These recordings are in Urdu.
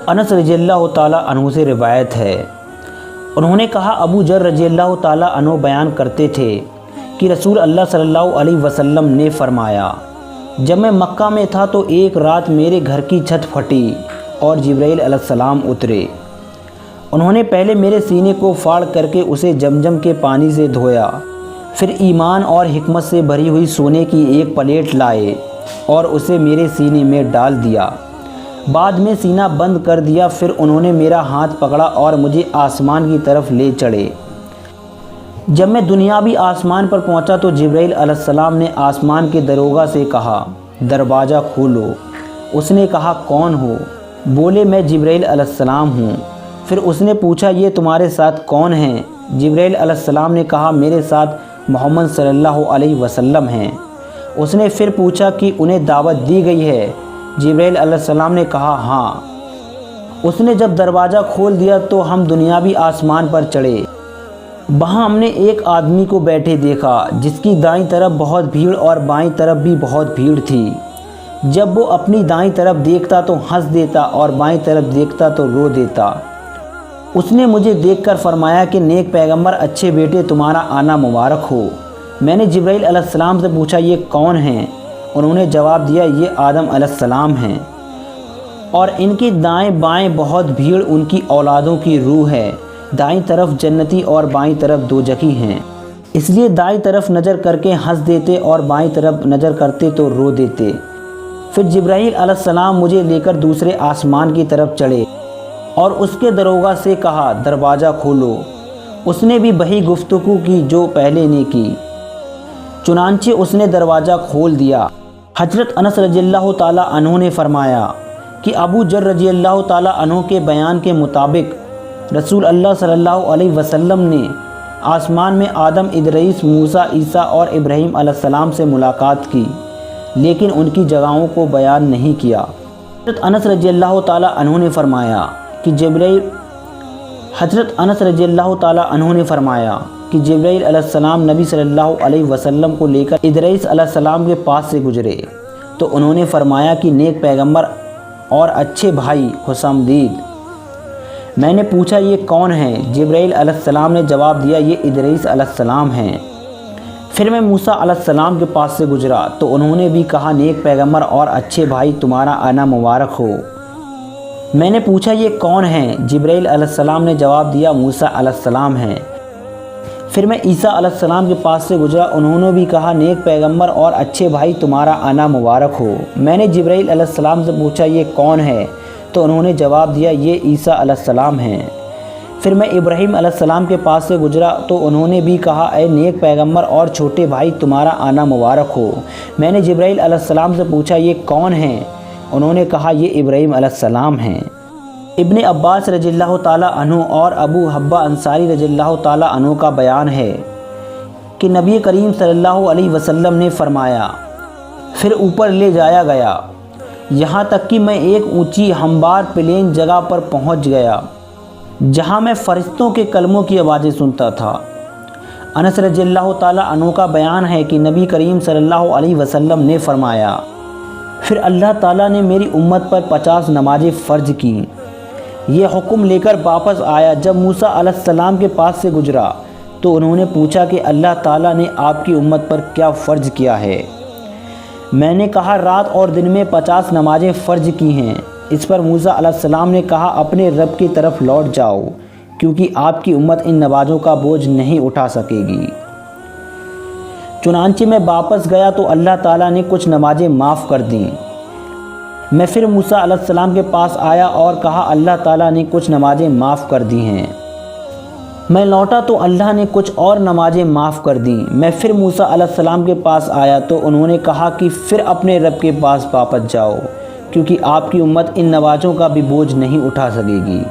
انس رضی اللہ تعالیٰ عنہ سے روایت ہے، انہوں نے کہا ابو ذر رضی اللہ تعالیٰ عنہ بیان کرتے تھے کہ رسول اللہ صلی اللہ علیہ وسلم نے فرمایا، جب میں مکہ میں تھا تو ایک رات میرے گھر کی چھت پھٹی اور جبرائیل علیہ السلام اترے۔ انہوں نے پہلے میرے سینے کو پھاڑ کر کے اسے زمزم کے پانی سے دھویا، پھر ایمان اور حکمت سے بھری ہوئی سونے کی ایک پلیٹ لائے اور اسے میرے سینے میں ڈال دیا، بعد میں سینہ بند کر دیا۔ پھر انہوں نے میرا ہاتھ پکڑا اور مجھے آسمان کی طرف لے چڑھے۔ جب میں دنیاوی آسمان پر پہنچا تو جبرائیل علیہ السلام نے آسمان کے دروگا سے کہا، دروازہ کھولو۔ اس نے کہا، کون ہو؟ بولے، میں جبرائیل علیہ السلام ہوں۔ پھر اس نے پوچھا، یہ تمہارے ساتھ کون ہیں؟ جبرائیل علیہ السلام نے کہا، میرے ساتھ محمد صلی اللہ علیہ وسلم ہیں۔ اس نے پھر پوچھا کہ انہیں دعوت دی گئی ہے؟ جبرائیل علیہ السلام نے کہا، ہاں۔ اس نے جب دروازہ کھول دیا تو ہم دنیاوی آسمان پر چڑھے۔ وہاں ہم نے ایک آدمی کو بیٹھے دیکھا جس کی دائیں طرف بہت بھیڑ اور بائیں طرف بھی بہت بھیڑ تھی۔ جب وہ اپنی دائیں طرف دیکھتا تو ہنس دیتا اور بائیں طرف دیکھتا تو رو دیتا۔ اس نے مجھے دیکھ کر فرمایا کہ نیک پیغمبر، اچھے بیٹے، تمہارا آنا مبارک ہو۔ میں نے جبرائیل علیہ السلام سے پوچھا، یہ کون ہیں؟ انہوں نے جواب دیا، یہ آدم علیہ السلام ہیں اور ان کی دائیں بائیں بہت بھیڑ ان کی اولادوں کی روح ہے۔ دائیں طرف جنتی اور بائیں طرف دوزخی ہیں، اس لیے دائیں طرف نظر کر کے ہنس دیتے اور بائیں طرف نظر کرتے تو رو دیتے۔ پھر جبرائیل علیہ السلام مجھے لے کر دوسرے آسمان کی طرف چڑھے اور اس کے دروگا سے کہا، دروازہ کھولو۔ اس نے بھی وہی گفتگو کی جو پہلے نے کی، چنانچہ اس نے دروازہ کھول دیا۔ حضرت انس رضی اللہ تعالیٰ عنہ نے فرمایا کہ ابو ذر رضی اللہ تعالیٰ عنہ کے بیان کے مطابق رسول اللہ صلی اللہ علیہ وسلم نے آسمان میں آدم، ادریس، موسیٰ، عیسیٰ اور ابراہیم علیہ السلام سے ملاقات کی، لیکن ان کی جگہوں کو بیان نہیں کیا۔ حضرت انس رضی اللہ تعالیٰ عنہ نے فرمایا کہ جبرائیل علیہ السلام نبی صلی اللہ علیہ وسلم کو لے کر ادریس علیہ السلام کے پاس سے گزرے تو انہوں نے فرمایا کہ نیک پیغمبر اور اچھے بھائی، خوش آمدید۔ میں نے پوچھا، یہ کون ہیں؟ جبرائیل علیہ السلام نے جواب دیا، یہ ادریس علیہ السلام ہیں۔ پھر میں موسیٰ علیہ السلام کے پاس سے گزرا تو انہوں نے بھی کہا، نیک پیغمبر اور اچھے بھائی، تمہارا آنا مبارک ہو۔ میں نے پوچھا، یہ کون ہیں؟ جبرائیل علیہ السلام نے جواب دیا، موسیٰ علیہ السلام ہیں۔ پھر میں عیسیٰ علیہ السلام کے پاس سے گزرا، انہوں نے بھی کہا، نیک پیغمبر اور اچھے بھائی، تمہارا آنا مبارک ہو۔ میں نے جبرائیل علیہ السلام سے پوچھا، یہ کون ہے؟ تو انہوں نے جواب دیا، یہ عیسیٰ علیہ السلام ہیں۔ پھر میں ابراہیم علیہ السلام کے پاس سے گزرا تو انہوں نے بھی کہا، اے نیک پیغمبر اور چھوٹے بھائی، تمہارا آنا مبارک ہو۔ میں نے جبرائیل علیہ السلام سے پوچھا، یہ کون ہیں؟ انہوں نے کہا، یہ ابراہیم علیہ السلام ہیں۔ ابن عباس رضی اللہ تعالیٰ عنہ اور ابو حبہ انصاری رضی اللہ تعالیٰ عنہ کا بیان ہے کہ نبی کریم صلی اللہ علیہ وسلم نے فرمایا، پھر اوپر لے جایا گیا یہاں تک کہ میں ایک اونچی ہموار پلین جگہ پر پہنچ گیا جہاں میں فرشتوں کے کلموں کی آوازیں سنتا تھا۔ انس رضی اللہ تعالیٰ عنہ کا بیان ہے کہ نبی کریم صلی اللہ علیہ وسلم نے فرمایا، پھر اللہ تعالیٰ نے میری امت پر 50 نمازیں فرض کی۔ یہ حکم لے کر واپس آیا۔ جب موسیٰ علیہ السلام کے پاس سے گزرا تو انہوں نے پوچھا کہ اللہ تعالیٰ نے آپ کی امت پر کیا فرض کیا ہے؟ میں نے کہا، رات اور دن میں 50 نمازیں فرض کی ہیں۔ اس پر موسیٰ علیہ السلام نے کہا، اپنے رب کی طرف لوٹ جاؤ کیونکہ آپ کی امت ان نمازوں کا بوجھ نہیں اٹھا سکے گی۔ چنانچہ میں واپس گیا تو اللہ تعالیٰ نے کچھ نمازیں معاف کر دیں۔ میں پھر موسیٰ علیہ السلام کے پاس آیا اور کہا، اللہ تعالیٰ نے کچھ نمازیں معاف کر دی ہیں۔ میں لوٹا تو اللہ نے کچھ اور نمازیں معاف کر دیں۔ میں پھر موسیٰ علیہ السلام کے پاس آیا تو انہوں نے کہا کہ پھر اپنے رب کے پاس واپس جاؤ کیونکہ آپ کی امت ان نمازوں کا بھی بوجھ نہیں اٹھا سکے گی۔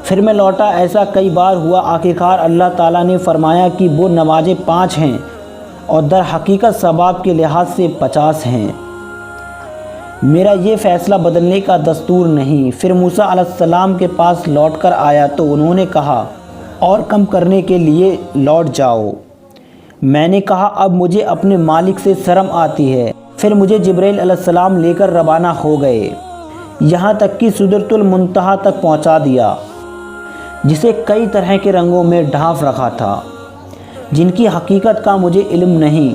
پھر میں لوٹا، ایسا کئی بار ہوا۔ آخرکار اللہ تعالیٰ نے فرمایا کہ وہ نمازیں 5 ہیں اور در حقیقت ثواب کے لحاظ سے 50 ہیں۔ میرا یہ فیصلہ بدلنے کا دستور نہیں۔ پھر موسیٰ علیہ السلام کے پاس لوٹ کر آیا تو انہوں نے کہا، اور کم کرنے کے لیے لوٹ جاؤ۔ میں نے کہا، اب مجھے اپنے مالک سے شرم آتی ہے۔ پھر مجھے جبرائیل علیہ السلام لے کر روانہ ہو گئے۔ یہاں تک کہ سدرۃ المنتہا تک پہنچا دیا، جسے کئی طرح کے رنگوں میں ڈھانپ رکھا تھا جن کی حقیقت کا مجھے علم نہیں۔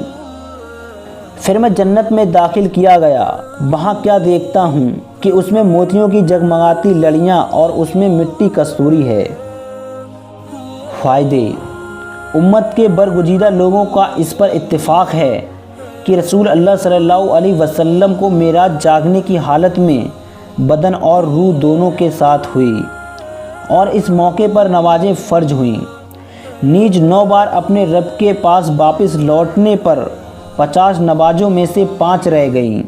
پھر میں جنت میں داخل کیا گیا، وہاں کیا دیکھتا ہوں کہ اس میں موتیوں کی جگمگاتی لڑیاں اور اس میں مٹی کستوری ہے۔ فائدے: امت کے برگزیدہ لوگوں کا اس پر اتفاق ہے کہ رسول اللہ صلی اللہ علیہ وسلم کو معراج جاگنے کی حالت میں بدن اور روح دونوں کے ساتھ ہوئی اور اس موقع پر نمازیں فرض ہوئیں۔ نیز 9 بار اپنے رب کے پاس واپس لوٹنے پر 50 نمازوں میں سے 5 رہ گئیں۔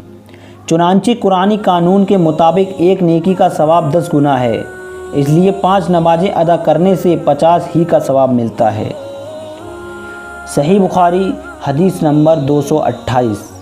چنانچہ قرآنی قانون کے مطابق ایک نیکی کا ثواب 10 گنا ہے، اس لیے 5 نمازیں ادا کرنے سے 50 ہی کا ثواب ملتا ہے۔ صحیح بخاری حدیث نمبر 228۔